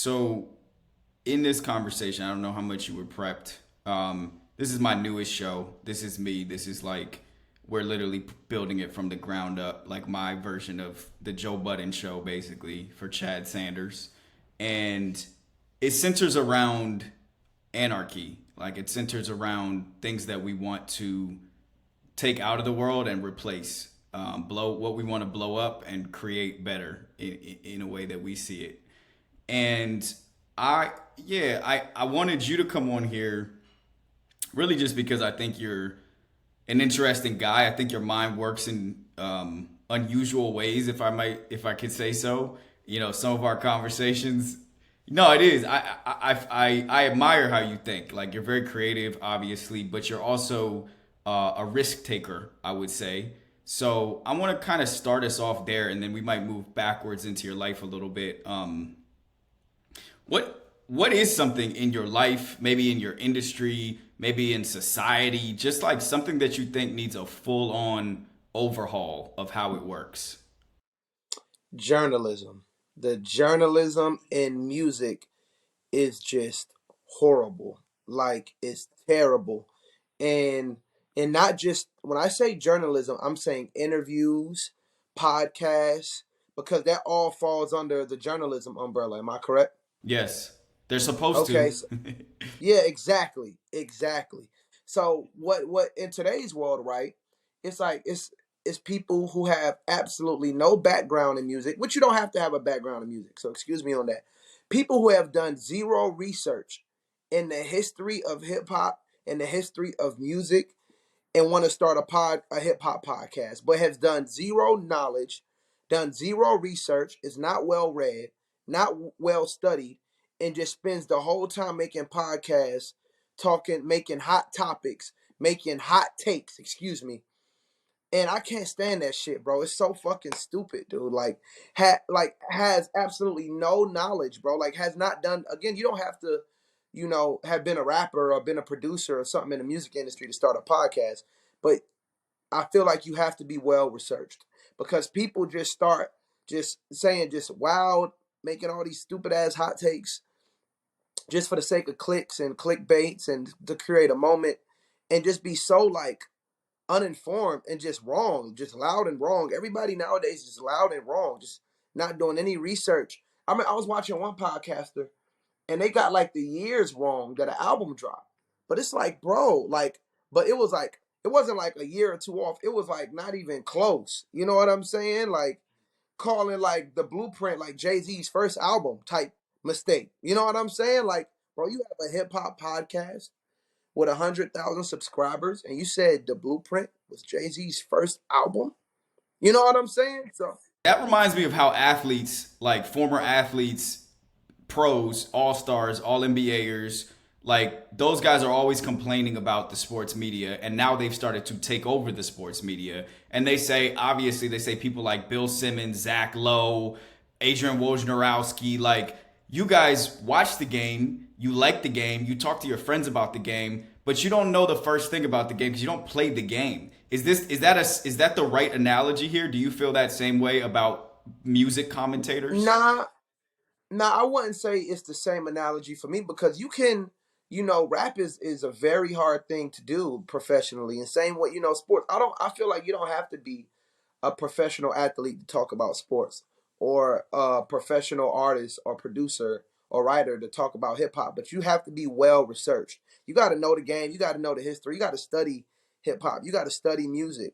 So in this conversation, I don't know how much you were prepped. This is my newest show. This is me. This is like we're literally building it from the ground up, like my version of the Joe Budden show, basically for Chad Sanders, and it centers around anarchy. Like it centers around things that we want to take out of the world and replace. Blow what we want to blow up and create better in a way that we see it. And I wanted you to come on here really just because I think you're an interesting guy. I think your mind works in unusual ways, if I could say so. You know, some of our conversations. No, it is. I admire how you think. Like you're very creative, obviously, but you're also a risk taker, I would say. So I want to kind of start us off there, and then we might move backwards into your life a little bit. What is something in your life, maybe in your industry, maybe in society, just like something that you think needs a full on overhaul of how it works? Journalism. The journalism in music is just horrible. Like it's terrible. And and not just when I say journalism, I'm saying interviews, podcasts, because that all falls under the journalism umbrella. Am I correct? Yes, they're supposed Okay. to. So, yeah, exactly. Exactly. So what in today's world, right? It's like it's people who have absolutely no background in music, which you don't have to have a background in music. So excuse me on that. People who have done zero research in the history of hip hop and the history of music and want to start a hip hop podcast, but has done zero knowledge, done zero research, is not well read, not well studied, and just spends the whole time making podcasts, talking, making hot topics, making hot takes. Excuse me. And I can't stand that shit, bro. It's so fucking stupid, dude. Like has absolutely no knowledge, bro. Like has not done. Again, you don't have to, have been a rapper or been a producer or something in the music industry to start a podcast. But I feel like you have to be well researched because people just start just saying just wild, making all these stupid ass hot takes just for the sake of clicks and clickbaits and to create a moment and just be so like uninformed and just wrong, just loud and wrong. Everybody nowadays is loud and wrong, just not doing any research. I mean, I was watching one podcaster and they got like the years wrong that an album dropped. But it's like, bro, like, but it was like, it wasn't like a year or two off. It was like not even close. You know what I'm saying? Like calling like the Blueprint like Jay-Z's first album type mistake. You know what I'm saying? Like, bro, you have a hip hop podcast with 100,000 subscribers, and you said the Blueprint was Jay-Z's first album. You know what I'm saying? So That reminds me of how athletes, like former athletes, pros, all stars, all NBAers, like those guys are always complaining about the sports media, and now they've started to take over the sports media. And they say, obviously, they say people like Bill Simmons, Zach Lowe, Adrian Wojnarowski, like you guys watch the game, you like the game, you talk to your friends about the game, but you don't know the first thing about the game because you don't play the game. Is that the right analogy here? Do you feel that same way about music commentators? nah, I wouldn't say it's the same analogy for me because you can, rap is a very hard thing to do professionally. And same with, sports. I feel like you don't have to be a professional athlete to talk about sports or a professional artist or producer or writer to talk about hip hop, but you have to be well researched. You got to know the game, you got to know the history, you got to study hip hop, you got to study music.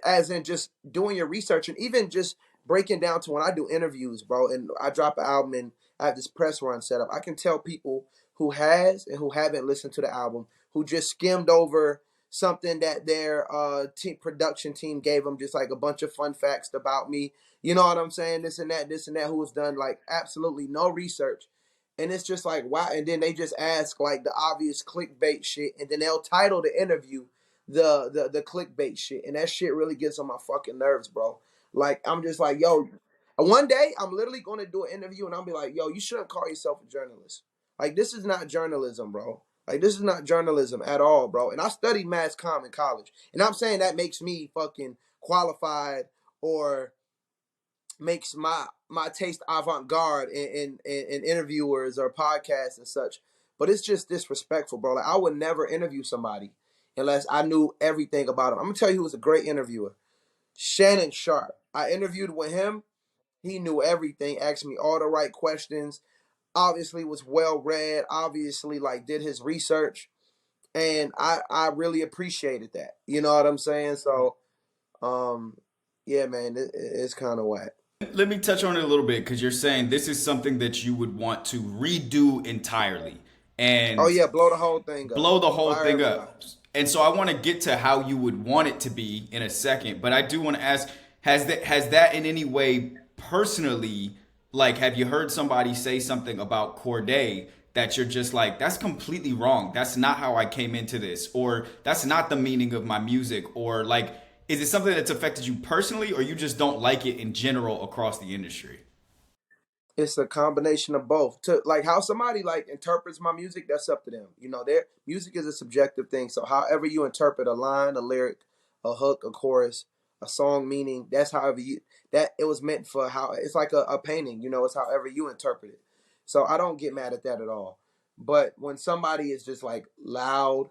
As in just doing your research and even just breaking down to when I do interviews, bro, and I drop an album and I have this press run set up. I can tell people who has and who haven't listened to the album, who just skimmed over something that their production team gave them, just like a bunch of fun facts about me. You know what I'm saying? This and that, who has done like absolutely no research. And it's just like, wow. And then they just ask like the obvious clickbait shit. And then they'll title the interview the clickbait shit. And that shit really gets on my fucking nerves, bro. Like, I'm just like, yo, one day I'm literally going to do an interview and I'll be like, yo, you shouldn't call yourself a journalist. Like, this is not journalism, bro. Like, this is not journalism at all, bro. And I studied mass comm in college. And I'm saying that makes me fucking qualified or makes my my taste avant-garde in interviewers or podcasts and such. But it's just disrespectful, bro. Like I would never interview somebody unless I knew everything about him. I'm gonna tell you who was a great interviewer. Shannon Sharp. I interviewed with him. He knew everything, asked me all the right questions. Obviously was well read, obviously like did his research. And I really appreciated that. You know what I'm saying? So um yeah, man, it's kind of whack. Let me touch on it a little bit because you're saying this is something that you would want to redo entirely Oh and yeah, blow the whole thing up. blow the whole Fire thing everybody. up. And so I want to get to how you would want it to be in a second, but I do want to ask, has that in any way personally, like have you heard somebody say something about Cordae that you're just like, that's completely wrong. That's not how I came into this, or that's not the meaning of my music, or like, is it something that's affected you personally, or you just don't like it in general across the industry? It's a combination of both. To like how somebody like interprets my music, that's up to them. You know, their music is a subjective thing. So however you interpret a line, a lyric, a hook, a chorus, a song meaning, that's however you that it was meant for how it's like a painting, you know, it's however you interpret it. So I don't get mad at that at all. But when somebody is just like loud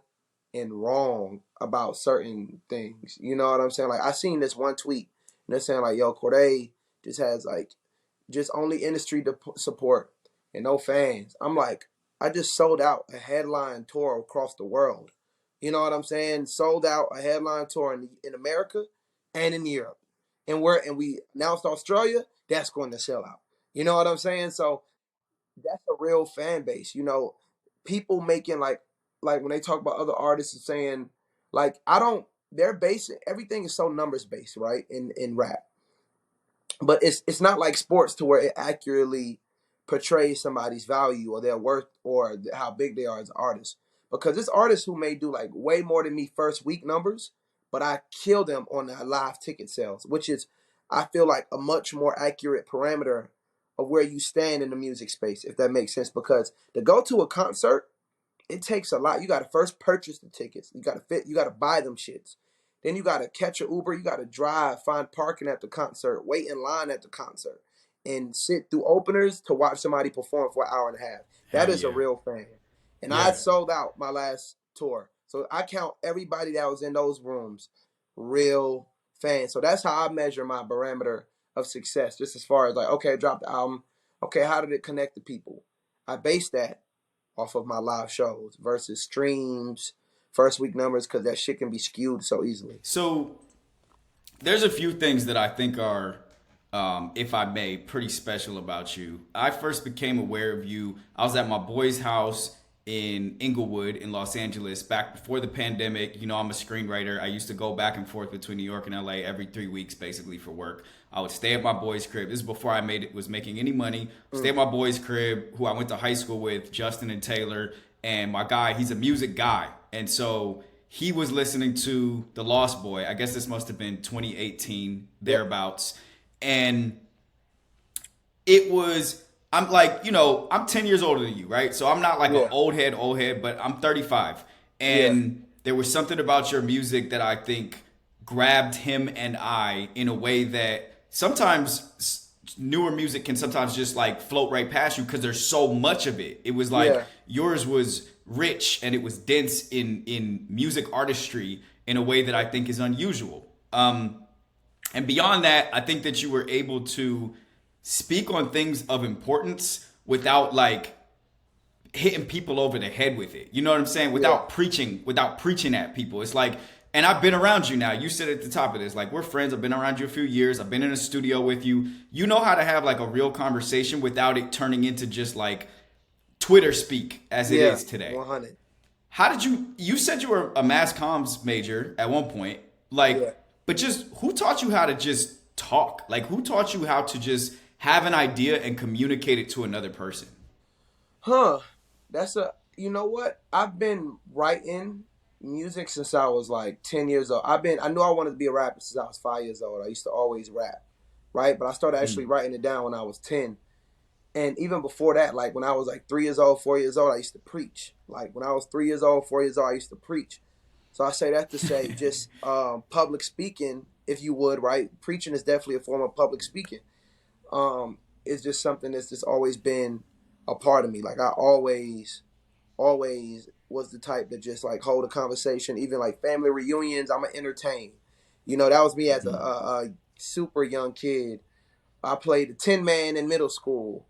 and wrong about certain things, you know what I'm saying? Like I seen this one tweet and they're saying like, yo, Cordae just has like just only industry support and no fans. I'm like, I just sold out a headline tour across the world. You know what I'm saying? Sold out a headline tour in America and in Europe. And we announced Australia, that's going to sell out. You know what I'm saying? So that's a real fan base. You know, people making like when they talk about other artists and saying like I don't they're basing everything is so numbers based, right? In rap, but it's not like sports to where it accurately portrays somebody's value or their worth or how big they are as an artist. Because there's artists who may do like way more than me first week numbers, but I kill them on the live ticket sales, which is I feel like a much more accurate parameter of where you stand in the music space, if that makes sense. Because to go to a concert, it takes a lot. You got to first purchase the tickets. You got to fit. You got to buy them shits. Then you got to catch an Uber. You got to drive, find parking at the concert, wait in line at the concert, and sit through openers to watch somebody perform for an hour and a half. That Hell is a yeah. real fan. And I Yeah. sold out my last tour. So I count everybody that was in those rooms real fans. So that's how I measure my barometer of success, just as far as like, okay, I dropped the album. Okay, how did it connect to people? I base that off of my live shows versus streams, first week numbers, because that shit can be skewed so easily. So there's a few things that I think are, if I may, pretty special about you. I first became aware of you. I was at my boy's house in Inglewood in Los Angeles back before the pandemic. You know, I'm a screenwriter. I used to go back and forth between New York and LA every 3 weeks, basically for work. I would stay at my boy's crib. This is before I was making any money. Stay at my boy's crib, who I went to high school with, Justin and Taylor, and my guy. He's a music guy, and so he was listening to The Lost Boy. I guess this must have been 2018 Yep. thereabouts, and it was I'm like, I'm 10 years older than you, right? So I'm not like an Yeah. old head, but I'm 35. Yeah. And there was something about your music that I think grabbed him and I in a way that sometimes newer music can sometimes just like float right past you because there's so much of it. It was like Yeah. yours was rich and it was dense in music artistry in a way that I think is unusual. And beyond that, I think that you were able to speak on things of importance without like hitting people over the head with it. You know what I'm saying? Yeah. Without preaching at people. It's like, and I've been around you now. You said at the top of this, like we're friends. I've been around you a few years. I've been in a studio with you. You know how to have like a real conversation without it turning into just like Twitter speak as it Yeah. is today. 100. How did you said you were a mass comms major at one point, like, Yeah. but just who taught you how to just talk? Like who taught you how to just have an idea and communicate it to another person? Huh. That's a you know what? I've been writing music since I was like 10 years old. I knew I wanted to be a rapper since I was 5 years old. I used to always rap. Right? But I started actually Mm. writing it down when I was 10. And even before that, like when I was like 3 years old, 4 years old, I used to preach. Like when I was 3 years old, 4 years old, I used to preach. So I say that to say just public speaking, if you would, right? Preaching is definitely a form of public speaking. is just something that's just always been a part of me. Like I always was the type to just like hold a conversation, even like family reunions. I'm gonna entertain. That was me as a super young kid. I played the Tin Man in middle school.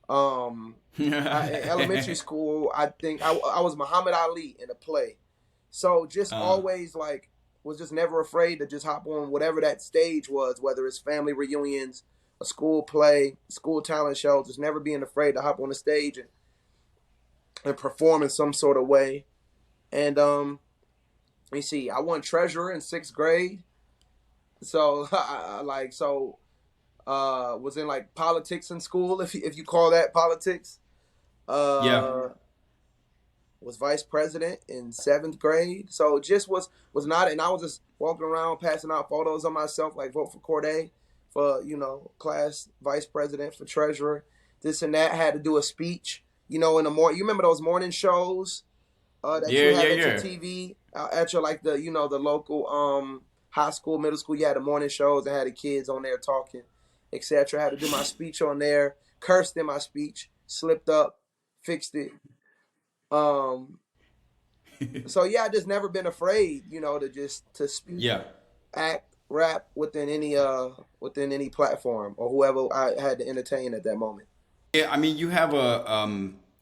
In elementary school, I think I was Muhammad Ali in a play. So just always like was just never afraid to just hop on whatever that stage was, whether it's family reunions, a school play, school talent shows. Just never being afraid to hop on the stage and perform in some sort of way. And let me see, I won treasurer in 6th grade. So was in like politics in school, if you call that politics. Yeah. Uh, was vice president in 7th grade. So just was not, and I was just walking around passing out photos of myself, like vote for Cordae for class vice president, for treasurer, this and that. Had to do a speech, in the morning. You remember those morning shows that you Yeah, yeah, have at your yeah. TV, at your like the local high school, middle school. You had the morning shows and had the kids on there talking, etc. Had to do my speech on there. Cursed in my speech, slipped up, fixed it. Um, so yeah, I just never been afraid, to speak, Yeah. act, rap within any platform or whoever I had to entertain at that moment. Yeah, I mean, you have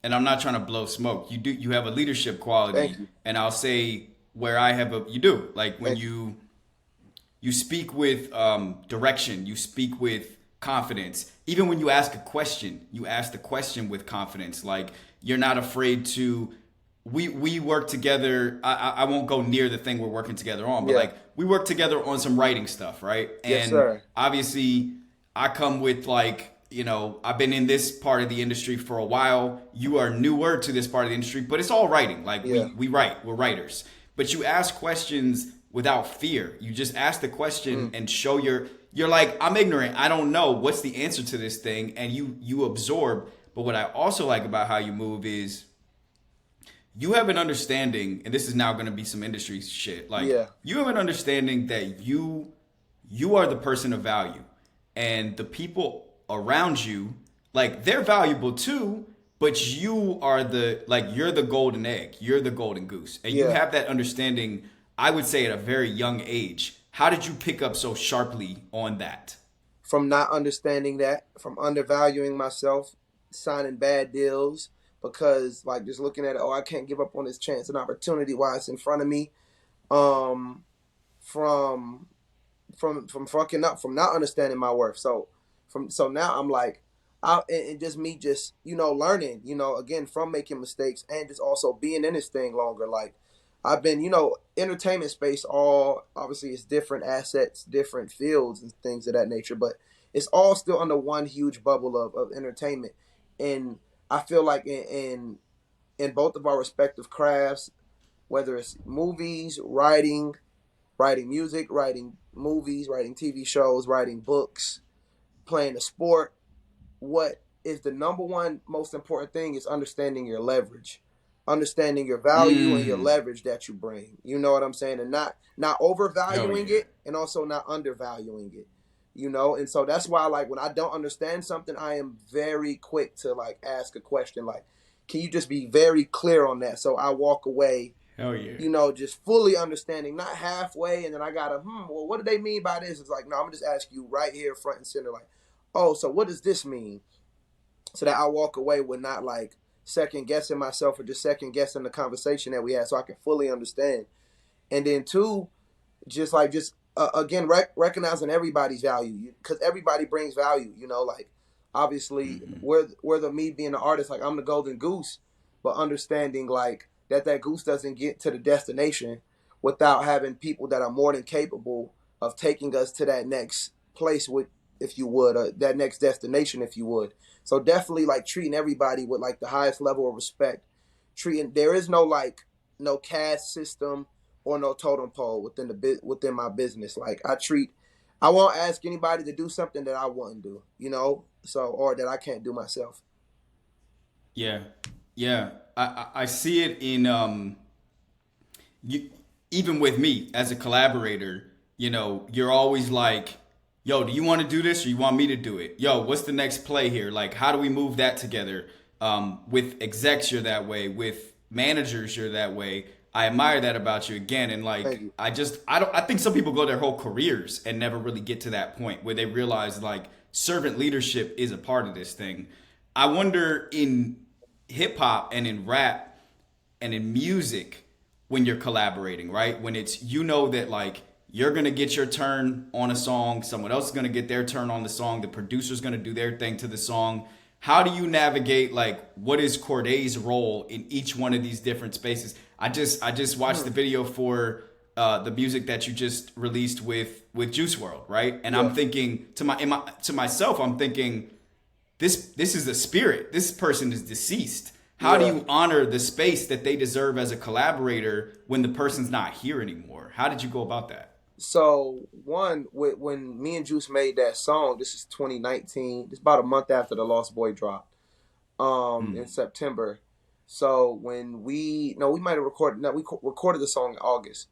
and I'm not trying to blow smoke. You have a leadership Thank quality, you, and I'll say where I have you do, like when thank you. you speak with direction, you speak with confidence. Even when you ask a question, you ask the question with confidence. Like you're not afraid to. We work together. I won't go near the thing we're working together on, but Yeah, like we work together on some writing stuff, right? yes, And sir. obviously, I come with like I've been in this part of the industry for a while. You are newer to this part of the industry, but it's all writing. Like Yeah, we write, we're writers. But you ask questions without fear. You just ask the question mm, and show you're like, I'm ignorant. I don't know what's the answer to this thing, and you absorb. But what I also like about how you move is you have an understanding, and this is now going to be some industry shit. Like yeah, you have an understanding that you are the person of value, and the people around you, like they're valuable too, but you are you're the golden egg, you're the golden goose, and you yeah. have that understanding. I would say at a very young age. How did you pick up so sharply on that? From not understanding that, from undervaluing myself, signing bad deals because like just looking at it, oh, I can't give up on this chance and opportunity while it's in front of me. Um, from from fucking up, from not understanding my worth. So now I'm like, and just me just learning, again from making mistakes and just also being in this thing longer. Like I've been, entertainment space. All obviously it's different assets, different fields and things of that nature, but it's all still under one huge bubble of entertainment. And I feel like in both of our respective crafts, whether it's movies, writing music, writing movies, writing TV shows, writing books, playing a sport. What is the number one most important thing is understanding your leverage, understanding your value and your Mm. leverage that you bring. You know what I'm saying? And not Hell overvaluing yeah. it and also not undervaluing it. And so that's why like when I don't understand something, I am very quick to like ask a question like, can you just be very clear on that? So I walk away Hell yeah. just fully understanding, not halfway, and then I gotta, well, what do they mean by this? It's like, no, I'm gonna just ask you right here, front and center, like, oh, so what does this mean? So that I walk away with not like second guessing myself or just second guessing the conversation that we had, so I can fully understand. And then two, just again recognizing everybody's value because everybody brings value. Like obviously Mm-hmm. we're the me being the artist, like I'm the golden goose, but understanding like that goose doesn't get to the destination without having people that are more than capable of taking us to that next place with, if you would, that next destination, if you would. So definitely like treating everybody with like the highest level of respect. Treating there is no like no caste system or no totem pole within my business. Like I won't ask anybody to do something that I wouldn't do, so or that I can't do myself. Yeah, yeah. I see it in you, even with me as a collaborator. You're always like, yo, do you want to do this or you want me to do it? Yo, what's the next play here? Like, how do we move that together? With execs, you're that way. With managers, you're that way. I admire that about you again. And Thank like, you. I think some people go their whole careers and never really get to that point where they realize like servant leadership is a part of this thing. I wonder in hip hop and in rap and in music when you're collaborating, right? When it's you know that like you're gonna get your turn on a song, someone else is gonna get their turn on the song, the producer's gonna do their thing to the song. How do you navigate like what is Cordae's role in each one of these different spaces? I just watched the Hmm. video for the music that you just released with Juice World, right? And Yeah. I'm thinking to myself, I'm thinking this is the spirit. This person is deceased. How do Yeah. you honor the space that they deserve as a collaborator when the person's not here anymore? How did you go about that? So one, when me and Juice made that song, this is 2019. It's about a month after the Lost Boy dropped, in Mm, September. So when we no, we might have recorded. No, recorded the song in August,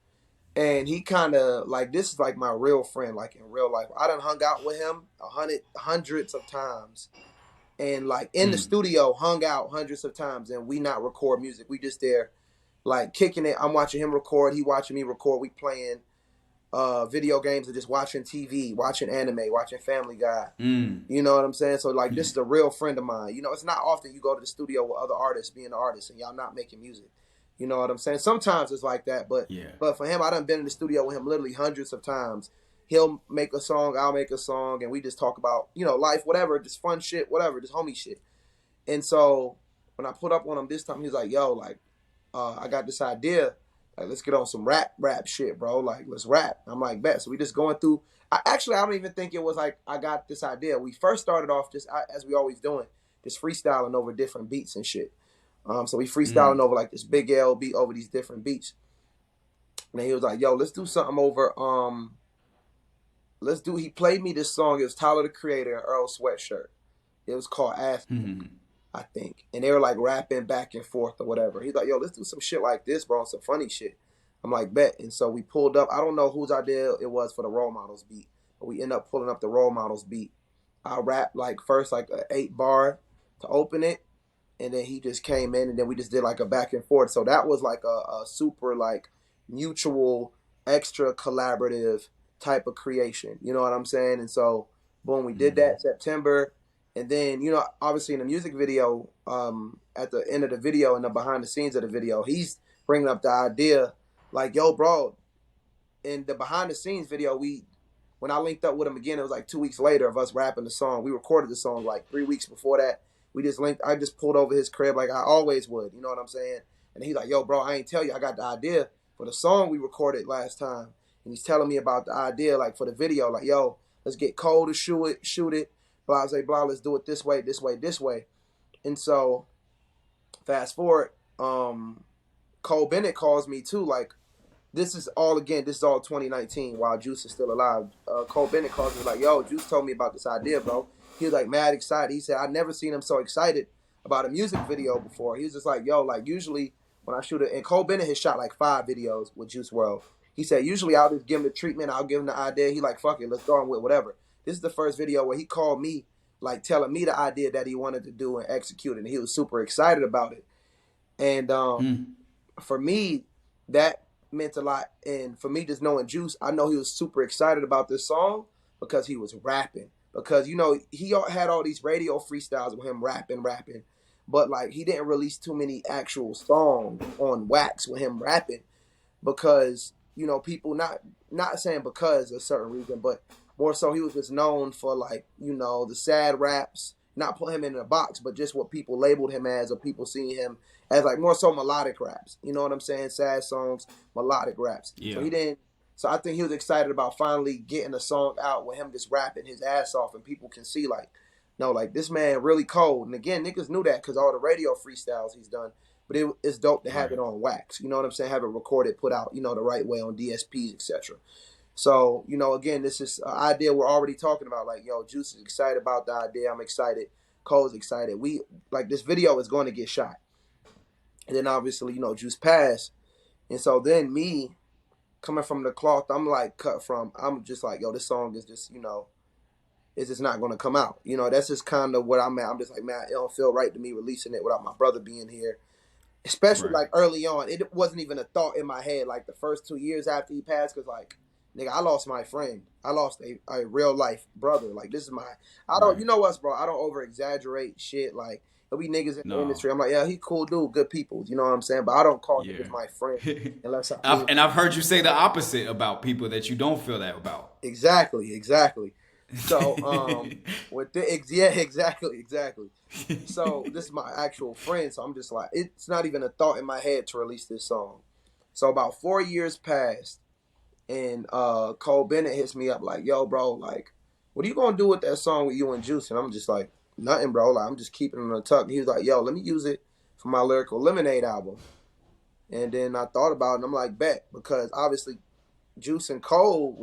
and he kind of like this is like my real friend, like in real life. I done hung out with him hundreds of times, and like in the mm, studio, hung out hundreds of times, and we not record music. We just there like kicking it. I'm watching him record. He watching me record. We playing video games and just watching TV, watching anime, watching Family Guy. mm, You know what I'm saying? So like this is a real friend of mine. You know, it's not often you go to the studio with other artists being an artist and y'all not making music. You know what I'm saying? Sometimes it's like that, but yeah. for him, I done been in the studio with him literally hundreds of times. He'll make a song, I'll make a song, and we just talk about, life, whatever, just fun shit, whatever, just homie shit. And so when I put up on him this time, he's like, yo, like, I got this idea. Like, let's get on some rap shit, bro. Like, let's rap. I'm like, bet. So we just going through. I don't even think it was like I got this idea. We first started off just as we always doing, just freestyling over different beats and shit. So we freestyling Mm, over like this big L beat over these different beats. And then he was like, yo, let's do something over. Let's do. He played me this song. It was Tyler the Creator and Earl Sweatshirt. It was called Aspen, mm, I think. And they were like rapping back and forth or whatever. He's like, yo, let's do some shit like this, bro, some funny shit. I'm like, bet. And so we pulled up. I don't know whose idea it was for the role models beat, but we end up pulling up the role models beat. I rapped like first like a 8 bar to open it, and then he just came in, and then we just did like a back and forth. So that was like a super like mutual, extra collaborative type of creation. You know what I'm saying? And so boom, we did mm, that September. And then, obviously in the music video, at the end of the video and the behind the scenes of the video, he's bringing up the idea like, yo, bro, in the behind the scenes video, when I linked up with him again, it was like 2 weeks later of us rapping the song. We recorded the song like 3 weeks before that. We just linked. I just pulled over his crib like I always would. You know what I'm saying? And he's like, "Yo, bro, I ain't tell you. I got the idea for the song we recorded last time." And he's telling me about the idea like for the video. Like, "Yo, let's get Cole to shoot it. Blah, blah, blah. Let's do it this way, this way, this way." And so fast forward, Cole Bennett calls me too. Like this is all 2019 while Juice is still alive. Cole Bennett calls me like, yo, Juice told me about this idea, bro. He was like mad excited. He said, I never seen him so excited about a music video before. He was just like, yo, like usually when I shoot it, and Cole Bennett has shot like 5 videos with Juice World. He said, usually I'll just give him the treatment, I'll give him the idea. He like, fuck it, let's go on with whatever. This is the first video where he called me, like telling me the idea that he wanted to do and execute it. And he was super excited about it. And mm, for me, that meant a lot. And for me, just knowing Juice, I know he was super excited about this song because he was rapping. Because he had all these radio freestyles with him rapping, but like he didn't release too many actual songs on wax with him rapping because people not saying because of a certain reason, but more so he was just known for like the sad raps. Not put him in a box, but just what people labeled him as, or people seeing him as like more so melodic raps. You know what I'm saying? Sad songs, melodic raps. So yeah. he didn't. So I think he was excited about finally getting a song out with him just rapping his ass off, and people can see like, no, like this man really cold. And again, niggas knew that because all the radio freestyles he's done. But it's dope to have Right. it on wax. You know what I'm saying? Have it recorded, put out, the right way on DSPs, etc. So, again, this is an idea we're already talking about. Like, yo, Juice is excited about the idea. I'm excited. Cole's excited. We like this video is going to get shot. And then obviously, Juice passed. And so then me coming from the cloth, I'm like cut from. I'm just like, yo, this song is just, is it's not going to come out. You know, that's just kind of what I'm at. I'm just like, man, it don't feel right to me releasing it without my brother being here. Especially Right. like early on, it wasn't even a thought in my head. Like the first 2 years after he passed, because like, nigga, I lost my friend. I lost a real life brother. Like this is my, I don't, Right. you know us, bro. I don't over exaggerate shit. Like there'll be niggas in the No. industry. I'm like, yeah, he cool dude, good people. You know what I'm saying? But I don't call Yeah. niggas my friend unless I I've, mean and I've heard you say the opposite about people that you don't feel that about. exactly, exactly. So with the yeah, exactly, exactly. So this is my actual friend. So I'm just like, it's not even a thought in my head to release this song. So about 4 years passed, and Cole Bennett hits me up like, "Yo, bro, like, what are you gonna do with that song with you and Juice?" And I'm just like, "Nothing, bro. Like, I'm just keeping it in the tuck." And he was like, "Yo, let me use it for my Lyrical Lemonade album." And then I thought about it, and I'm like, "Bet," because obviously Juice and Cole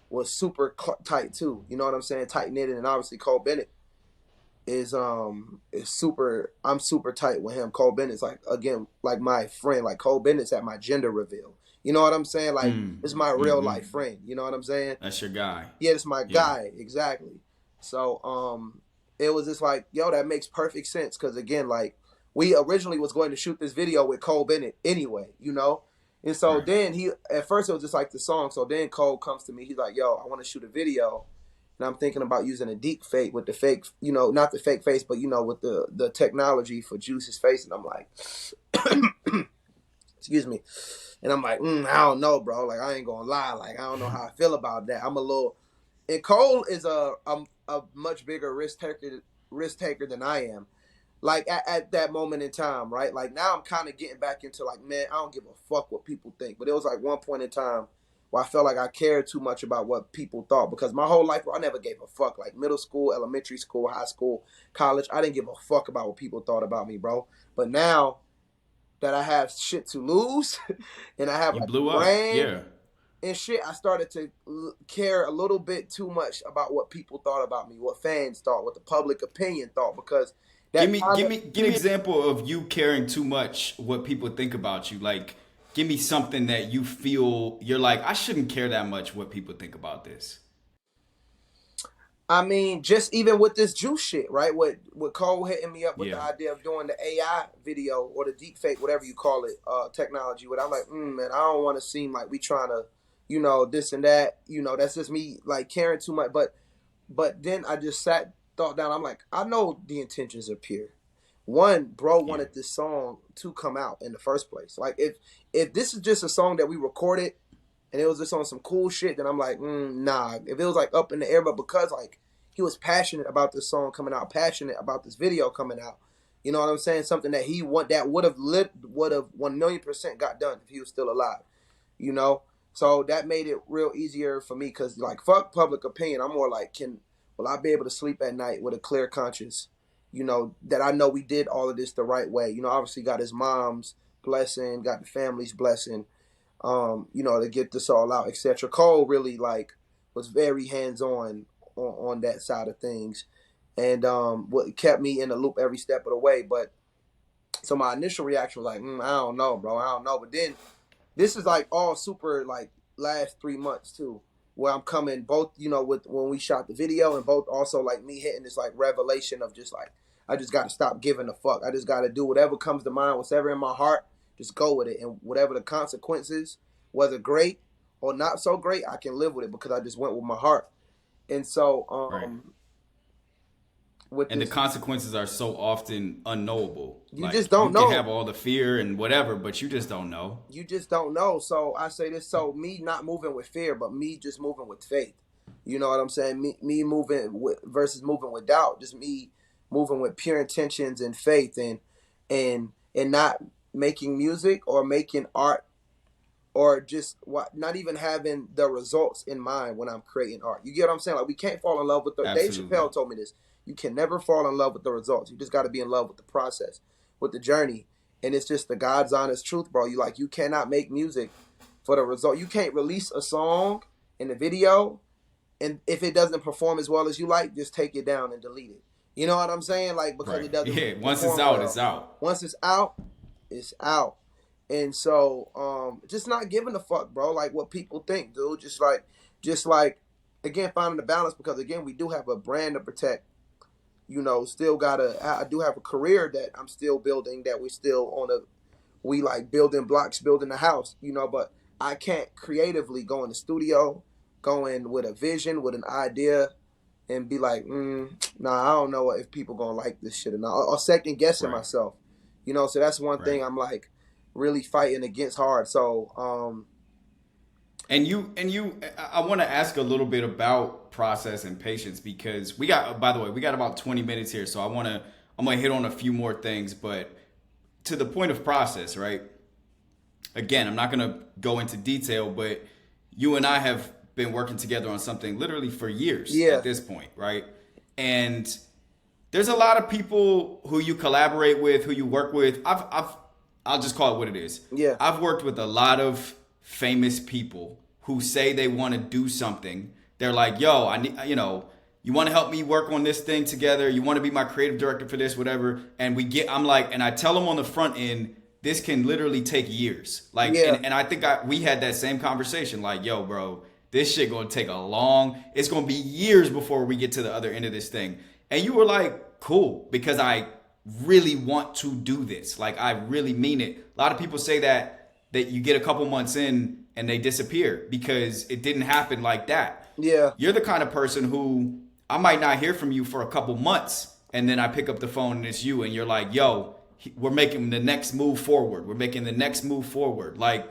was super tight too. You know what I'm saying? Tight knitted, and obviously Cole Bennett is super. I'm super tight with him. Cole Bennett's like again like my friend. Like Cole Bennett's at my gender reveal. You know what I'm saying? Like this is my real Mm-hmm. life friend. You know what I'm saying? That's your guy. Yeah, this is my Yeah. guy exactly. So it was just like yo, that makes perfect sense because again, like we originally was going to shoot this video with Cole Bennett anyway. You know. And so Right. then he, at first it was just like the song. So then Cole comes to me. He's like, "Yo, I want to shoot a video." And I'm thinking about using a deep fake with the fake, you know, not the fake face, but you know, with the technology for Juice's face. And I'm like, excuse me. And I'm like, I don't know, bro. Like I ain't gonna lie. Like I don't know how I feel about that. I'm a little. And Cole is a much bigger risk taker than I am. Like at that moment in time, right? Like now I'm kind of getting back into like, man, I don't give a fuck what people think. But it was like one point in time where I felt like I cared too much about what people thought because my whole life, bro, I never gave a fuck. Like middle school, elementary school, high school, college, I didn't give a fuck about what people thought about me, bro. But now that I have shit to lose and I have You like blew a up. brand Yeah. and shit, I started to care a little bit too much about what people thought about me, what fans thought, what the public opinion thought, because Give that me, kind give of me, give me an example of you caring too much what people think about you. Like, give me something that you feel you're like, I shouldn't care that much what people think about this. I mean, just even with this Juice shit, right? With Cole hitting me up with the Yeah. idea of doing the AI video or the deep fake, whatever you call it, technology. What I'm like, man, I don't want to seem like we trying to, you know, this and that. You know, that's just me like caring too much. But then I just thought down. I'm like, I know the intentions are pure. One, bro Yeah. wanted this song to come out in the first place. Like, if this is just a song that we recorded and it was just on some cool shit, then I'm like, nah. If it was like up in the air, but because like he was passionate about this song coming out, passionate about this video coming out, you know what I'm saying? Something that he want that would have 1,000,000% got done if he was still alive, you know. So that made it real easier for me because like fuck public opinion. I'm more like, will I be able to sleep at night with a clear conscience? You know that I know we did all of this the right way. You know, obviously got his mom's blessing, got the family's blessing you know, to get this all out, etc. Cole really like was very hands on that side of things, and what kept me in the loop every step of the way. But so my initial reaction was like, I don't know, bro, I don't know. But then this is like all super like last 3 months too, where I'm coming both, you know, with when we shot the video and both also like me hitting this like revelation of just like I just got to stop giving a fuck. I just got to do whatever comes to mind, whatever in my heart, just go with it, and whatever the consequences, whether great or not so great, I can live with it because I just went with my heart. And so Right. with And the this, consequences are so often unknowable. you Like, just you don't can know. have all the fear and whatever, but you just don't know. You just don't know. So I say this. So me not moving with fear, but me just moving with faith. You know what I'm saying? Me moving with versus moving with doubt. Just me moving with pure intentions and faith, and not making music or making art or just what not even having the results in mind when I'm creating art. You get what I'm saying? Like we can't fall in love with the Dave Absolutely. Chappelle told me this. You can never fall in love with the results. You just got to be in love with the process, with the journey. And it's just the God's honest truth, bro. You cannot make music for the result. You can't release a song in the video and if it doesn't perform as well as you like, just take it down and delete it. You know what I'm saying? Like because Right. it doesn't Yeah. Once it's perform out, it's well. out. Once it's out, it's out. And so just not giving a fuck, bro. Like what people think, dude. Just like again, finding the balance, because again, we do have a brand to protect. You know, still gotta. I do have a career that I'm still building. That we still on a. We like building blocks, building a house. You know, but I can't creatively go in the studio, go in with a vision, with an idea, and be like, nah, I don't know if people gonna like this shit or not. Or second guessing Right. myself. You know, so that's one thing Right. I'm like really fighting against hard. So, I want to ask a little bit about process and patience, because we got, by the way, we got about 20 minutes here. So I'm going to hit on a few more things, but to the point of process, right? Again, I'm not going to go into detail, but you and I have been working together on something literally for years yeah, at this point, right? And there's a lot of people who you collaborate with, who you work with. I'll just call it what it is. yeah, I've worked with a lot of famous people who say they want to do something. They're like, "Yo, I need, you want to help me work on this thing together? You want to be my creative director for this, whatever?" And I'm like, and I tell them on the front end, this can literally take years. Like, yeah, and I think we had that same conversation. Like, yo, bro, this shit gonna take it's gonna be years before we get to the other end of this thing. And you were like, cool, because I really want to do this. Like, I really mean it. A lot of people say that you get a couple months in and they disappear because it didn't happen like that. yeah, You're the kind of person who I might not hear from you for a couple months, and then I pick up the phone and it's you, and you're like, yo, we're making the next move forward. We're making the next move forward. Like,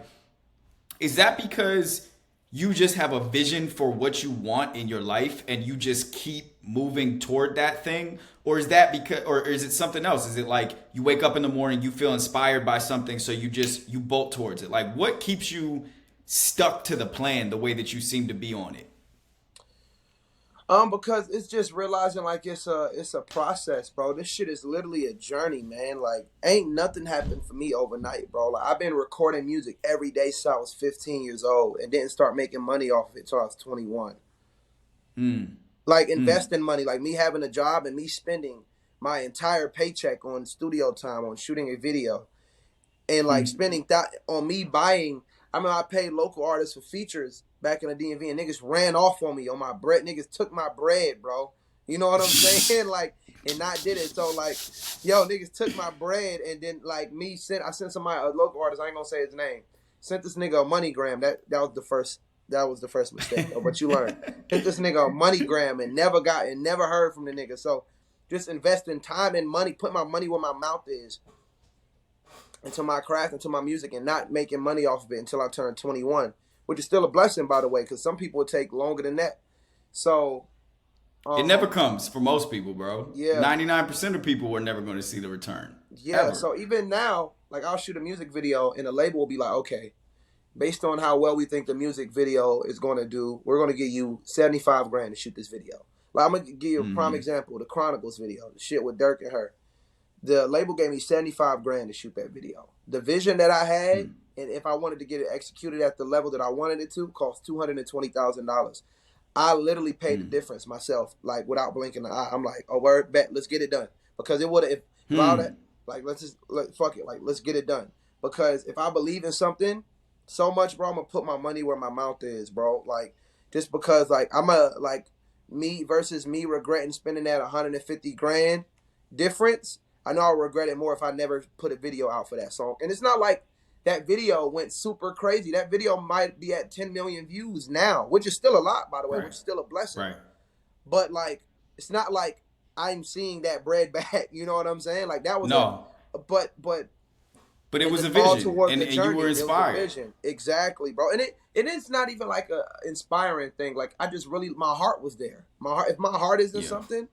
is that because you just have a vision for what you want in your life and you just keep moving toward that thing? Or is that because, or is it something else? Is it like you wake up in the morning, you feel inspired by something, so you bolt towards it? Like, what keeps you stuck to the plan the way that you seem to be on it? because it's just realizing like it's a process, bro. This shit is literally a journey, man. Like, ain't nothing happened for me overnight, bro. Like, I've been recording music every day since I was 15 years old, and didn't start making money off of it till I was 21. Mm, Like, mm, investing money, like me having a job and me spending my entire paycheck on studio time, on shooting a video, and like mm. spending that on me buying. I mean, I paid local artists for features back in the DMV, and niggas ran off on me on my bread. Niggas took my bread, bro. You know what I'm saying? Like, and not did it. So like, yo, niggas took my bread, and then like I sent somebody, a local artist. I ain't gonna say his name. Sent this nigga a MoneyGram. That was the first. That was the first mistake. But you learn. Hit this nigga a MoneyGram and never heard from the nigga. So just investing time and money, put my money where my mouth is, into my craft, into my music, and not making money off of it until I turned 21, which is still a blessing, by the way, because some people would take longer than that. So, It never um, comes for most people, bro. yeah, 99% of people are never going to see the return. yeah. Ever. So even now, like, I'll shoot a music video, and the label will be like, okay, based on how well we think the music video is going to do, we're going to give you 75 grand to shoot this video. Like, I'm gonna give you a prime Mm-hmm. example: the Chronicles video, the shit with Dirk and her. The label gave me 75 grand to shoot that video. The vision that I had, and if I wanted to get it executed at the level that I wanted it to, cost $220,000. I literally paid the Mm-hmm. difference myself, like without blinking an eye. I'm like, oh, word, bet, let's get it done. Because it would have, if I would have, Hmm. like, fuck it, like, let's get it done. Because if I believe in something so much, bro, I'm gonna put my money where my mouth is, bro. Like, just because, like, me versus me regretting spending that 150 grand difference. I know I'll regret it more if I never put a video out for that song. And it's not like that video went super crazy. That video might be at 10 million views now, which is still a lot, by the way, Right. which is still a blessing. Right. But like, it's not like I'm seeing that bread back. You know what I'm saying? Like, that was No, but but it and was it's a all vision, towards and, the and you journey. were It was a inspired. vision, exactly, bro. And it is not even like a inspiring thing. Like, I just really, my heart was there. My heart, if my heart is in Yeah. something,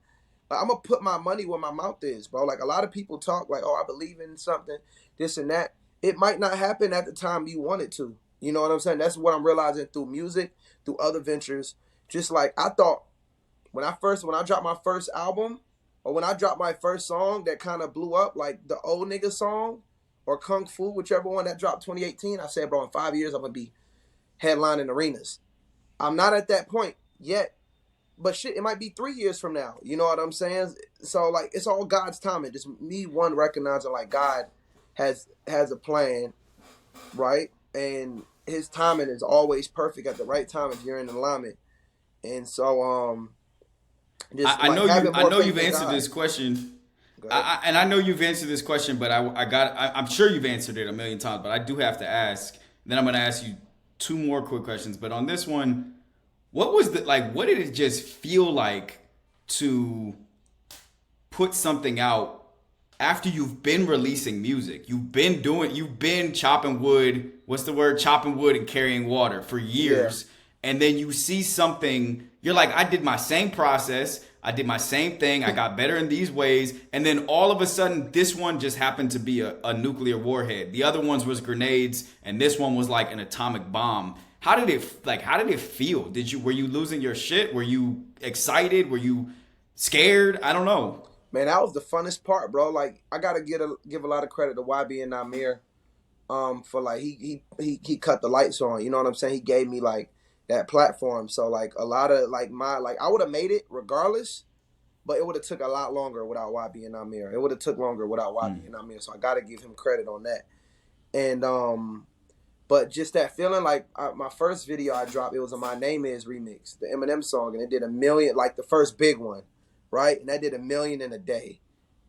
I'm gonna put my money where my mouth is, bro. Like, a lot of people talk like, oh, I believe in something, this and that. It might not happen at the time you want it to. You know what I'm saying? That's what I'm realizing through music, through other ventures. Just like, I thought when I dropped my first album, or when I dropped my first song that kind of blew up, like the old nigga song or Kung Fu, whichever one that dropped 2018, I said, bro, in 5 years I'm gonna be headlining arenas. I'm not at that point yet, but shit, it might be 3 years from now. You know what I'm saying? So like, it's all God's timing. Just me recognizing like God has a plan, right? And his timing is always perfect at the right time if you're in alignment. And so just I like know you. having I more know faith you've in answered God. this question. Go ahead. And I know you've answered this question, but I'm sure you've answered it a million times, but I do have to ask. Then I'm going to ask you two more quick questions. But on this one, what was the like? What did it just feel like to put something out after you've been releasing music? You've been chopping wood. What's the word? Chopping wood and carrying water for Yeah. years. And then you see something, you're like, I did my same process. I did my same thing. I got better in these ways. And then all of a sudden, this one just happened to be a nuclear warhead. The other ones was grenades, and this one was like an atomic bomb. How did it feel? Were you losing your shit? Were you excited? Were you scared? I don't know. Man, that was the funnest part, bro. Like I gotta give a lot of credit to YB and Namir, for like he cut the lights on. You know what I'm saying? He gave me like that platform. So like a lot of like my like I would have made it regardless, but it would have took a lot longer without YB and Namir. It would have took longer without YB and Namir. So I gotta give him credit on that. And but just that feeling, like my first video I dropped, it was a My Name Is remix, the Eminem song, and it did a million, like the first big one, right? And that did a million in a day,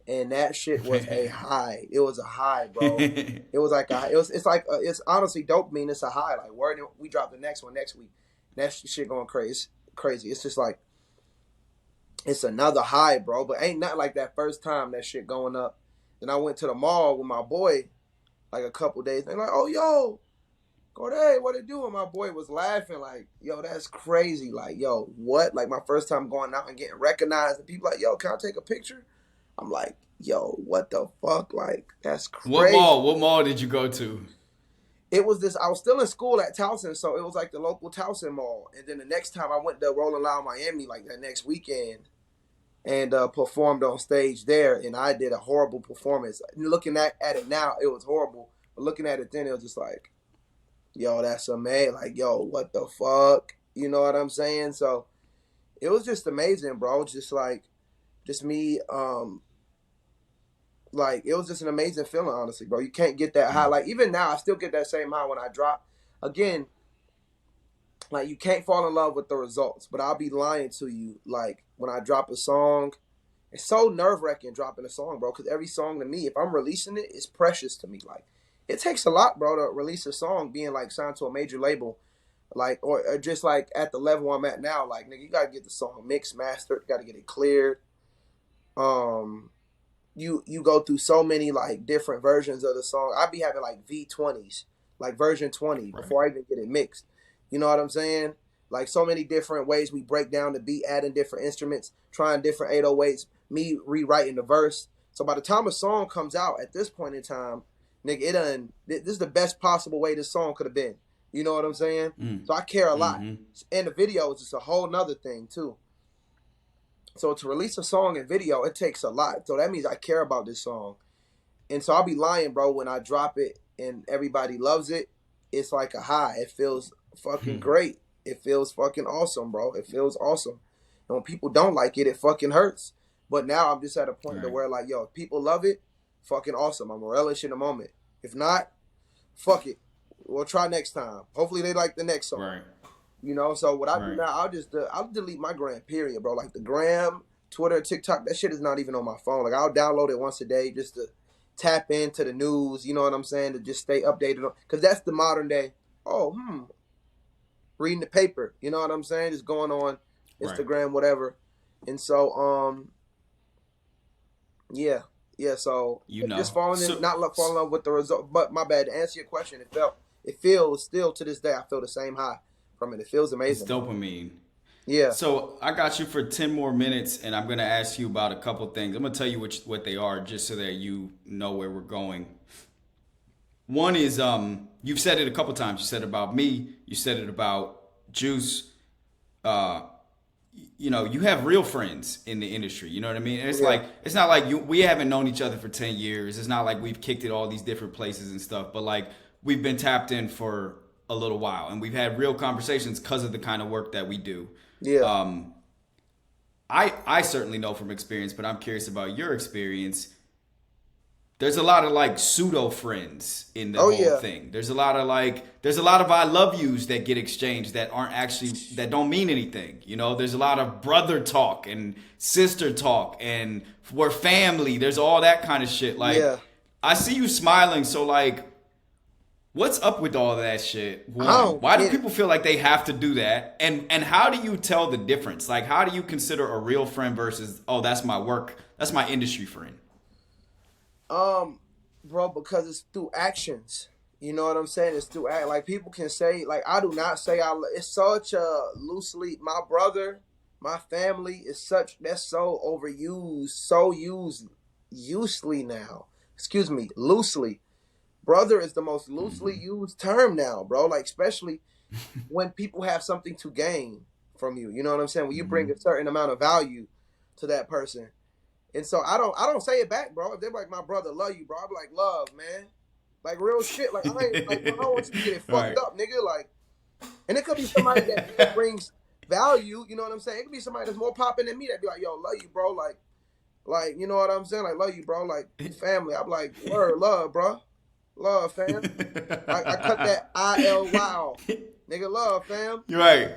and that shit was a high. It was a high, bro. It was like it's like it's honestly dopamine. It's a high. Like we drop the next one next week, that shit going crazy. It's crazy. It's just like it's another high, bro. But ain't nothing like that first time that shit going up. Then I went to the mall with my boy like a couple days. They're like, oh yo, Cordae, what it doing? My boy was laughing like, yo, that's crazy. Like, yo, what? Like my first time going out and getting recognized, and people like, yo, can I take a picture? I'm like, yo, what the fuck? Like, that's What crazy. mall? What mall did you go to? It was this. I was still in school at Towson, so it was like the local Towson mall. And then the next time I went to Rolling Loud Miami, like that next weekend, and performed on stage there, and I did a horrible performance. Looking at it now, it was horrible. But looking at it then, it was just like, yo, that's amazing. Like, yo, what the fuck? You know what I'm saying? So it was just amazing, bro. Just like, just me, like it was just an amazing feeling, honestly, bro. You can't get that high. Like even now, I still get that same high when I drop. Again, like you can't fall in love with the results, but I'll be lying to you. Like when I drop a song, it's so nerve wracking dropping a song, bro. Because every song to me, if I'm releasing it, it's precious to me. Like it takes a lot, bro, to release a song, being like signed to a major label, like or just like at the level I'm at now. Like nigga, you gotta get the song mixed, mastered, you gotta get it cleared. Um, you go through so many like different versions of the song. I be having like V20s, like version 20 Right. before I even get it mixed. You know what I'm saying? Like so many different ways we break down the beat, adding different instruments, trying different 808s, me rewriting the verse. So by the time a song comes out at this point in time, nigga, this is the best possible way this song could have been. You know what I'm saying? Mm. So I care a lot. Mm-hmm. And the video is just a whole nother thing too. So to release a song and video, it takes a lot. So that means I care about this song. And so I'll be lying, bro, when I drop it and everybody loves it. It's like a high. It feels fucking great. It feels fucking awesome, bro. It feels awesome. And when people don't like it, it fucking hurts. But now I'm just at a point to Right. where like, yo, if people love it, fucking awesome. I'm gonna relish in the moment. If not, fuck it. We'll try next time. Hopefully they like the next song. Right. You know, so what I do Right. now, I'll delete my gram, period, bro. Like the gram, Twitter, TikTok, that shit is not even on my phone. Like I'll download it once a day just to tap into the news. You know what I'm saying? To just stay updated on, because that's the modern day. Oh, reading the paper. You know what I'm saying? Just going on Right. Instagram, whatever. And so, yeah, yeah. So You just know. falling in, So, not falling in love with the result. But my bad. To answer your question, it feels still to this day. I feel the same high from it. It feels it's amazing, bro. dopamine. Yeah. So I got you for 10 more minutes, and I'm gonna ask you about a couple things. I'm gonna tell you what they are, just so that you know where we're going. One is you've said it a couple times. You said it about me. You said it about Juice. Uh, you know, you have real friends in the industry. You know what I mean? And it's Yeah. like it's not like we haven't known each other for 10 years. It's not like we've kicked it all these different places and stuff. But like we've been tapped in for a little while, and we've had real conversations because of the kind of work that we do. Yeah. Um, I certainly know from experience, but I'm curious about your experience. there's a lot of like pseudo friends in the Oh whole yeah, thing. There's a lot of I love yous that get exchanged that aren't actually that don't mean anything. You know, there's a lot of brother talk and sister talk and we're family. There's all that kind of shit. Like yeah. I see you smiling, so like what's up with all that shit? I One, don't why do get it. people feel like they have to do that? And how do you tell the difference? Like how do you consider a real friend versus oh that's my work, that's my industry friend? Um, bro, because it's through actions. You know what I'm saying? It's through act. Like people can say, like I do not say It's such a loosely. My brother, my family is such. That's so overused, so used, usely now. Excuse me, loosely. Brother is the most loosely Mm-hmm. used term now, bro. Like especially when people have something to gain from you. You know what I'm saying? When you bring Mm-hmm. a certain amount of value to that person. And so I don't say it back, bro. If they're like my brother love you, bro, I'm like love, man. Like real shit. Like I ain't like bro, I don't want you to get it fucked Right. up, nigga. Like and it could be somebody that brings value, you know what I'm saying? It could be somebody that's more popping than me that be like, yo, love you, bro. Like, you know what I'm saying? Like, love you, bro. Like, we family. I'm like, word, love, bro. Love, fam. I cut that IL wow. Nigga, love, fam. You're right.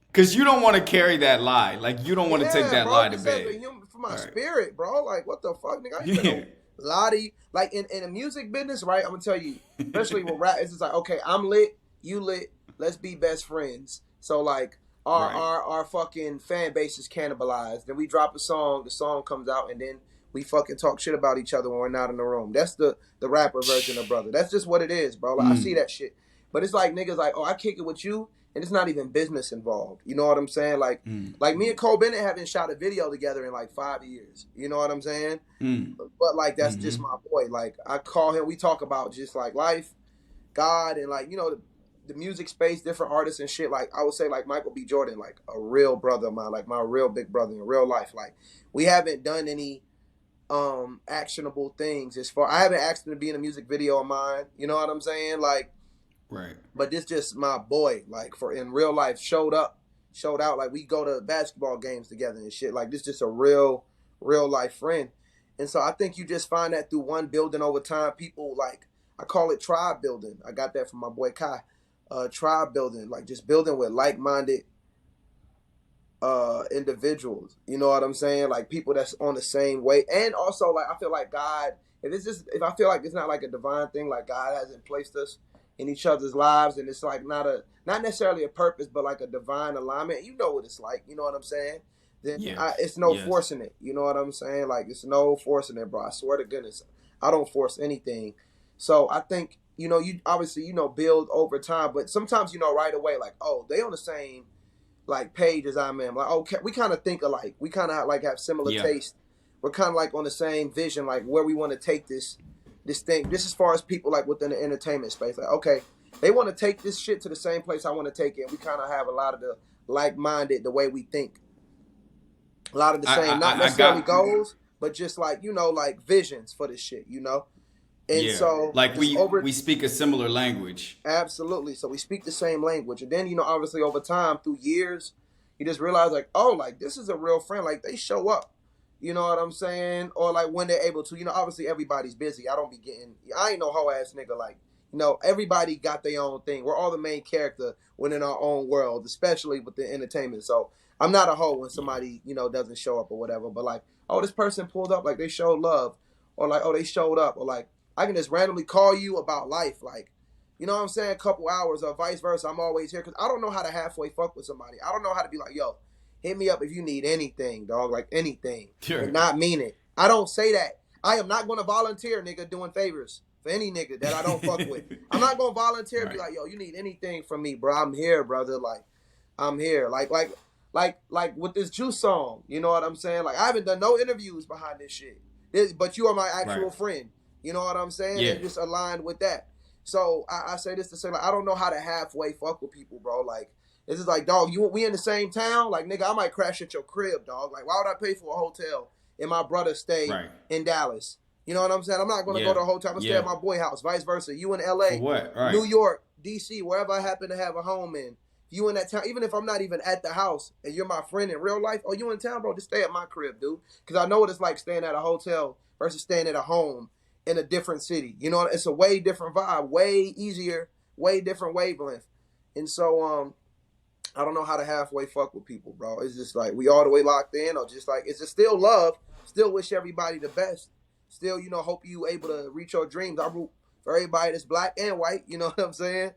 Because you don't want to carry that lie. Like, you don't want to take Yeah, that bro. lie to Just as a bed. human for my All right. spirit, bro. Like, what the fuck, nigga? I ain't Yeah. finna lie to you. Like in the music business, right? I'm gonna tell you, especially with rap, it's just like, okay, I'm lit, you lit, let's be best friends. So like Right. our fucking fan base is cannibalized. Then we drop a song, the song comes out, and then we fucking talk shit about each other when we're not in the room. That's the rapper version of brother. That's just what it is, bro. Like, I see Mm. that shit. But it's like niggas like, oh, I kick it with you, and it's not even business involved. You know what I'm saying? Mm. Like me and Cole Bennett haven't shot a video together in like 5 years. You know what I'm saying? Mm. But like that's just Mm-hmm. my boy. Like I call him. We talk about just like life, God, and like the music space, different artists and shit. Like I would say like Michael B. Jordan, like a real brother of mine, like my real big brother in real life. Like we haven't done any actionable things as far. I haven't asked him to be in a music video of mine. You know what I'm saying? Like Right. but this just my boy. Like for in real life, showed up, showed out. Like we go to basketball games together and shit. Like this just a real life friend. And so I think you just find that through one building over time. People like I call it tribe building. I got that from my boy Kai. Tribe building, like just building with like minded individuals. You know what I'm saying? Like people that's on the same way. And also like I feel like God, if I feel like it's not like a divine thing, like God hasn't placed us in each other's lives and it's like not necessarily a purpose, but like a divine alignment. You know what it's like, you know what I'm saying? Then Yes. it's no Yes. forcing it. You know what I'm saying? Like it's no forcing it, bro. I swear to goodness. I don't force anything. So I think, you obviously, build over time, but sometimes right away, like, oh, they on the same like page as I am. Like, okay, we kind of think alike. We kind of like have similar Yeah. taste. We're kind of like on the same vision, like where we want to take this thing. This as far as people like within the entertainment space. Like, okay, they want to take this shit to the same place I want to take it. We kind of have a lot of the like-minded, the way we think. A lot of the I, same, not I necessarily got goals, but just like like visions for this shit. And yeah. so Like just we over speak a similar language. Absolutely. So we speak the same language. And then, obviously over time, through years, you just realize like, oh, like this is a real friend. Like they show up. You know what I'm saying? Or like when they're able to, obviously everybody's busy. I ain't no hoe ass nigga. Like, everybody got their own thing. We're all the main character within our own world, especially with the entertainment. So I'm not a hoe when Yeah. somebody, doesn't show up or whatever. But like, oh, this person pulled up, like they showed love. Or like, oh, they showed up. Or like, I can just randomly call you about life. Like, you know what I'm saying? A couple hours or vice versa. I'm always here because I don't know how to halfway fuck with somebody. I don't know how to be like, yo, hit me up if you need anything, dog. Like anything. And Sure. not mean it. I don't say that. I am not going to volunteer, nigga, doing favors for any nigga that I don't fuck with. I'm not going to volunteer and be Right. like, yo, you need anything from me, bro. I'm here, brother. Like, I'm here. Like with this Juice song. You know what I'm saying? Like, I haven't done no interviews behind this shit. But you are my Right. actual friend. You know what I'm saying? Yeah. And just aligned with that. So I say this to say, like, I don't know how to halfway fuck with people, bro. Like, it's just like, dog, we in the same town? Like, nigga, I might crash at your crib, dog. Like, why would I pay for a hotel and my brother stay Right. in Dallas? You know what I'm saying? I'm not going to go Yeah. to a hotel. I'm going to stay Yeah. at my boy house, vice versa. You in For L.A., what? Right. New York, D.C., wherever I happen to have a home in. You in that town, even if I'm not even at the house and you're my friend in real life, oh, you in town, bro, just stay at my crib, dude. Because I know what it's like staying at a hotel versus staying at a home in a different city. You know, it's a way different vibe, way easier, way different wavelength. And so I don't know how to halfway fuck with people, bro. It's just like we all the way locked in, or just like it's just still love. Still wish everybody the best. Still, you know, hope you able to reach your dreams. I root for everybody that's black and white. You know what I'm saying?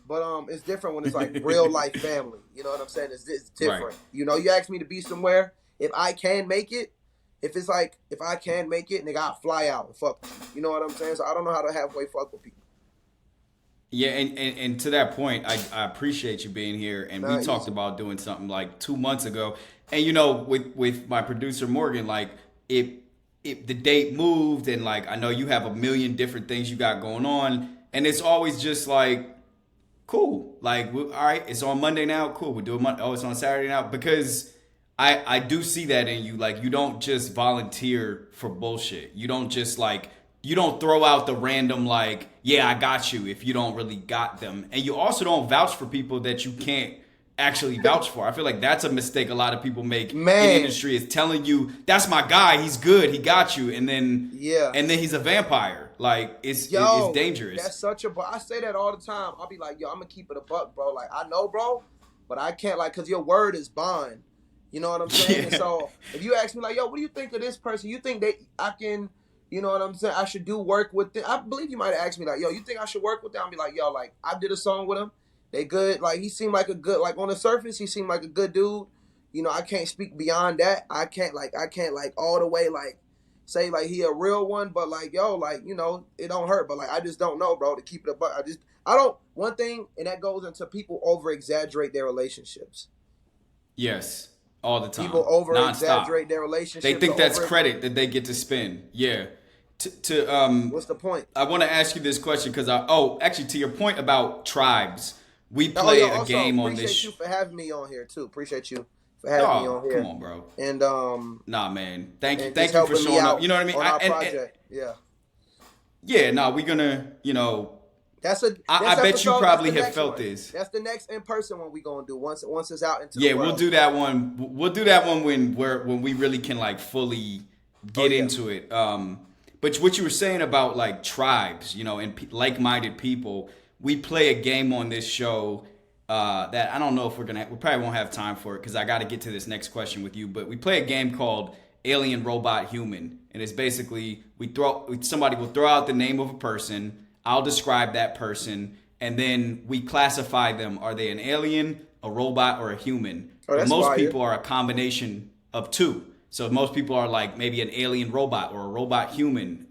But it's different when it's like real life family. You know what I'm saying? It's different. Right. You know, you ask me to be somewhere. If I can make it, if it's like if I can make it, nigga, I'll fly out and fuck. You know what I'm saying? So I don't know how to halfway fuck with people. Yeah, and to that point, I appreciate you being here. And we talked about doing something like 2 months ago. And, you know, with my producer, Morgan, like, if the date moved and, like, I know you have a million different things you got going on. And it's always just like, cool. Like, all right, it's on Monday now. Cool, we'll do it Monday. Oh, it's on Saturday now. Because I do see that in you. Like, you don't just volunteer for bullshit. You don't just, like... You don't throw out the random, like, yeah, I got you, if you don't really got them. And you also don't vouch for people that you can't actually vouch for. I feel like that's a mistake a lot of people make in the industry, is telling you, that's my guy, he's good, he got you, and then he's a vampire. Like, it's dangerous. That's such a... I say that all the time. I'll be like, yo, I'm going to keep it a buck, bro. Like, I know, bro, but I can't, like, because your word is bond. You know what I'm saying? Yeah. And so, if you ask me, like, yo, what do you think of this person? You think I can... You know what I'm saying? I should do work with them. I believe you might have asked me, like, yo, you think I should work with them? I'll be like, yo, like, I did a song with him. They good. Like, he seemed like a good, like, on the surface, he seemed like a good dude. You know, I can't speak beyond that. I can't, like, all the way, like, say, like, he a real one. But, like, yo, like, you know, it don't hurt. But, like, I just don't know, bro, to keep it up. One thing, and that goes into people over-exaggerate their relationships. Yes. All the time. People over-exaggerate their relationships. They think that's credit that they get to spend. Yeah. What's the point? I want to ask you this question because actually, to your point about tribes, we play a game on this. Appreciate you for having me on here too. Appreciate you for having me on here. Come on, bro. And nah, man. Thank you for showing up. You know what I mean? On our project. Yeah. Nah, we're gonna. You know. I bet you probably have felt this. That's the next in person one we gonna do once it's out into the world. We'll do that one. We'll do that one when we really can like fully get into it. But what you were saying about like tribes, you know, and like-minded people, we play a game on this show that I don't know if we probably won't have time for it because I got to get to this next question with you. But we play a game called Alien, Robot, Human, and it's basically somebody will throw out the name of a person. I'll describe that person, and then we classify them. Are they an alien, a robot, or a human? But most people are a combination of two. So most people are like maybe an alien robot or a robot human.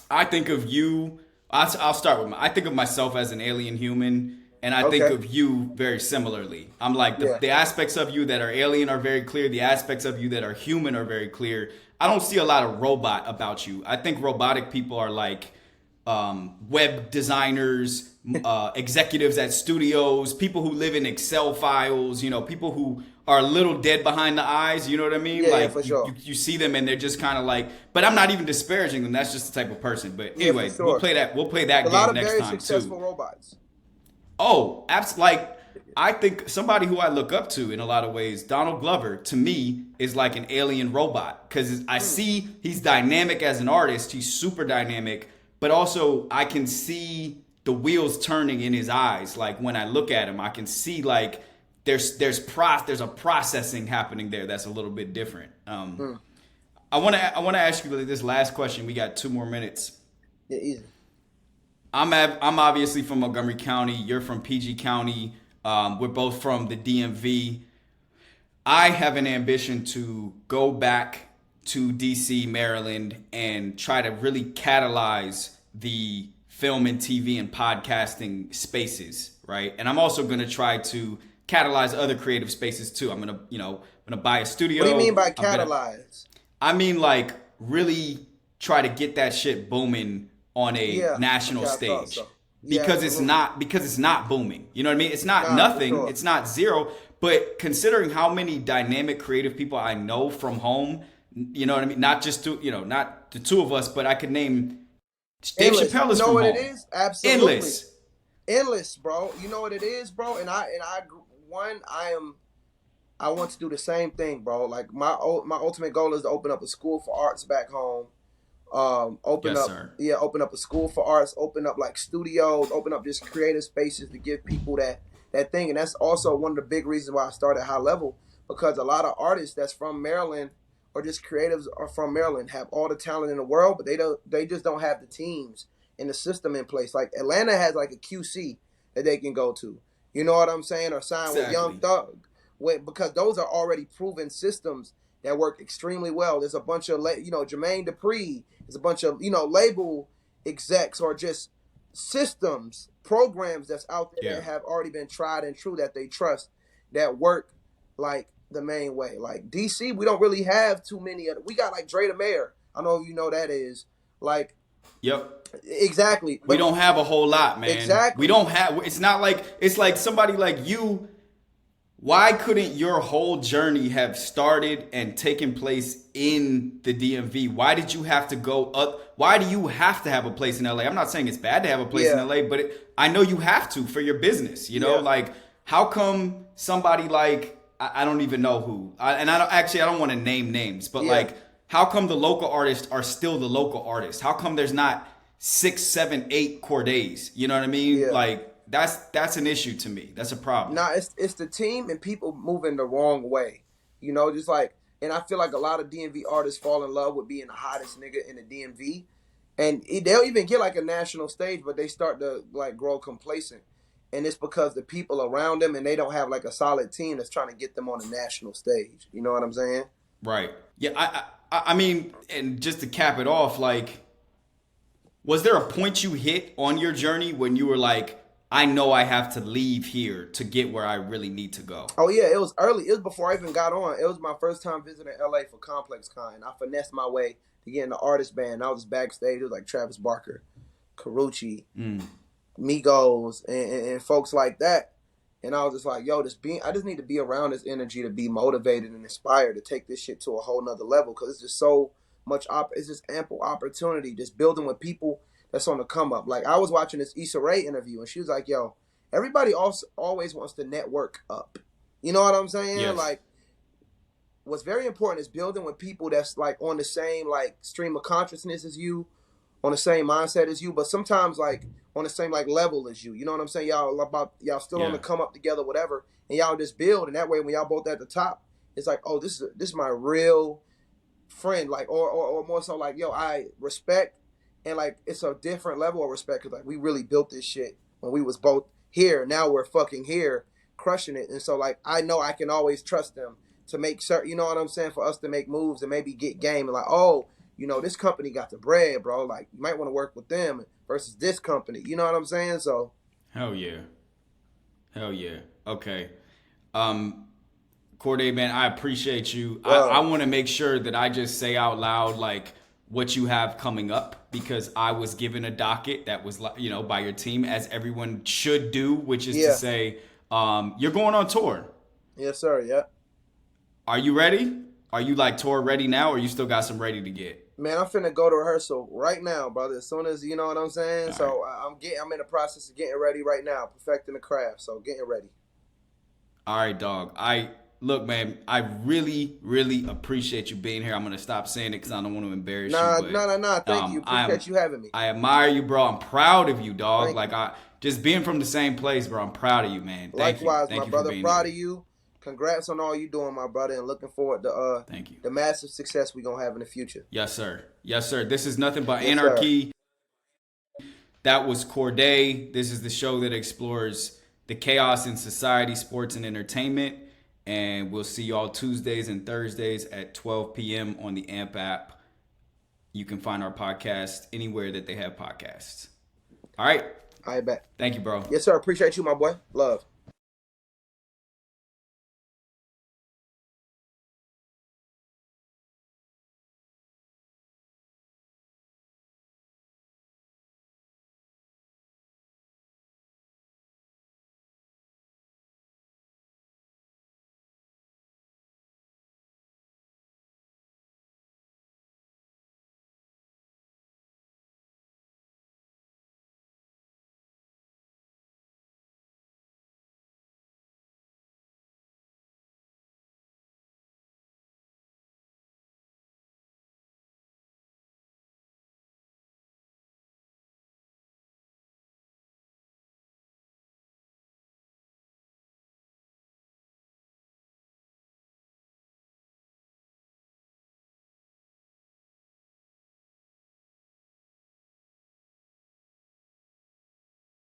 I think of you. I'll start with I think of myself as an alien human, and I think of you very similarly. I'm like the aspects of you that are alien are very clear. The aspects of you that are human are very clear. I don't see a lot of robot about you. I think robotic people are like web designers, executives at studios, people who live in Excel files, you know, people who are a little dead behind the eyes, you know what I mean? Yeah, for sure. You see them and they're just kind of like, but I'm not even disparaging them. That's just the type of person. But anyway, sure. We'll play that game next time too. A lot of very successful robots. Oh, absolutely. Like, I think somebody who I look up to in a lot of ways, Donald Glover, to me, is like an alien robot. Because I see he's dynamic as an artist. He's super dynamic. But also, I can see the wheels turning in his eyes. Like, when I look at him, I can see, like, there's a processing happening there that's a little bit different. I want to ask you this last question. We got 2 more minutes. Yeah, easy. I'm obviously from Montgomery County. You're from PG County. We're both from the DMV. I have an ambition to go back to DC, Maryland, and try to really catalyze the film and TV and podcasting spaces, right? And I'm also going to try to catalyze other creative spaces too. I'm going to buy a studio. What do you mean by catalyze? I mean, like, really try to get that shit booming on a national stage. So. Because it's not booming. You know what I mean? It's not nothing. Sure. It's not zero. But considering how many dynamic creative people I know from home, you know what I mean? Not just not the two of us, but I could name Dave Chappelle is from home. You know what it is? Absolutely. Endless, bro. You know what it is, bro? And I want to do the same thing, bro. Like my ultimate goal is to open up a school for arts back home Open Yes, up, sir. yeah, open up a school for arts, open up like studios, open up just creative spaces to give people that thing. And that's also one of the big reasons why I started High Level, because a lot of artists that's from Maryland or just creatives are from Maryland have all the talent in the world, but they just don't have the teams and the system in place. Like Atlanta has like a QC that they can go to. You know what I'm saying? Or sign with Young Exactly. Thug. Because those are already proven systems that work extremely well. There's a bunch of Jermaine Dupri. There's a bunch of label execs or just systems, programs that's out there Yeah. that have already been tried and true that they trust, that work like the main way. Like DC, we don't really have too many of. We got like Dre the Mayor. I know you know that is like Yep. exactly, We but don't have a whole lot, man. We exactly, don't have. It's not like it's like somebody like you. Why couldn't your whole journey have started and taken place in the DMV? Why did you have to go up? Why do you have to have a place in LA? I'm not saying it's bad to have a place in yeah, LA, but I know you have to for your business. yeah. Like how come somebody like I don't even know who, and I don't want to name names, but Yeah, like how come the local artists are still the local artists? How come there's not 6, 7, 8 Cordays? You know what I mean? yeah. Like that's an issue to me. That's a problem. Nah, it's the team and people moving the wrong way. Just like, and I feel like a lot of DMV artists fall in love with being the hottest nigga in the DMV, and they'll even get like a national stage, but they start to like grow complacent, and it's because the people around them and they don't have like a solid team that's trying to get them on a national stage. You know what I'm saying? Right. Yeah. I mean, and just to cap it off, like, was there a point you hit on your journey when you were like, I know I have to leave here to get where I really need to go? Oh yeah, it was early. It was before I even got on. It was my first time visiting LA for Complex Con. I finessed my way to get in the artist band. I was backstage. It was like Travis Barker, Carucci, Mm. Migos, and folks like that. And I was just like, yo, I just need to be around this energy to be motivated and inspired to take this shit to a whole nother level. Cause it's just so much, it's just ample opportunity, just building with people that's on the come up. Like I was watching this Issa Rae interview and she was like, yo, everybody also always wants to network up. You know what I'm saying? Yes. Like what's very important is building with people that's like on the same like stream of consciousness as you, on the same mindset as you, but sometimes like on the same like level as you. You know what I'm saying? Y'all still on Yeah. the come up together, whatever, and y'all just build. And that way, when y'all both at the top, it's like, oh, this is my real friend. Like, or more so like, yo, I respect, and like it's a different level of respect because like we really built this shit when we was both here. Now we're fucking here, crushing it. And so like I know I can always trust them to make certain. You know what I'm saying? For us to make moves and maybe get game and like, oh, this company got the bread, bro. Like, you might want to work with them versus this company. You know what I'm saying? So, Hell yeah. Hell yeah. Okay. Um, Corday, man, I appreciate you. I well, want to make sure that I just say out loud, like, what you have coming up because I was given a docket that was, by your team, as everyone should do, which is to yeah, say, you're going on tour. yes, sir, yeah. Are you ready? Are you like tour ready now, or you still got some ready to get? Man, I'm finna go to rehearsal right now, brother. As soon as you know what I'm saying. All right. So I'm in the process of getting ready right now, perfecting the craft. So getting ready. All right, dog. Look, man. I really, really appreciate you being here. I'm gonna stop saying it because I don't want to embarrass you, Nah, but nah, nah, nah. Thank you. Appreciate you having me. I admire you, bro. I'm proud of you, dog. Thank Like you. I just being from the same place, bro. I'm proud of you, man. Likewise, my Thank you for brother. being Proud here. of you. Congrats on all you doing, my brother, and looking forward to Thank you. the massive success we gonna have in the future. Yes, sir. Yes, sir. This is nothing but Yes, sir. anarchy. That was Corday. This is the show that explores the chaos in society, sports, and entertainment. And we'll see y'all Tuesdays and Thursdays at 12 p.m. on the AMP app. You can find our podcast anywhere that they have podcasts. All right. I bet. Thank you, bro. Yes, sir. Appreciate you, my boy. Love.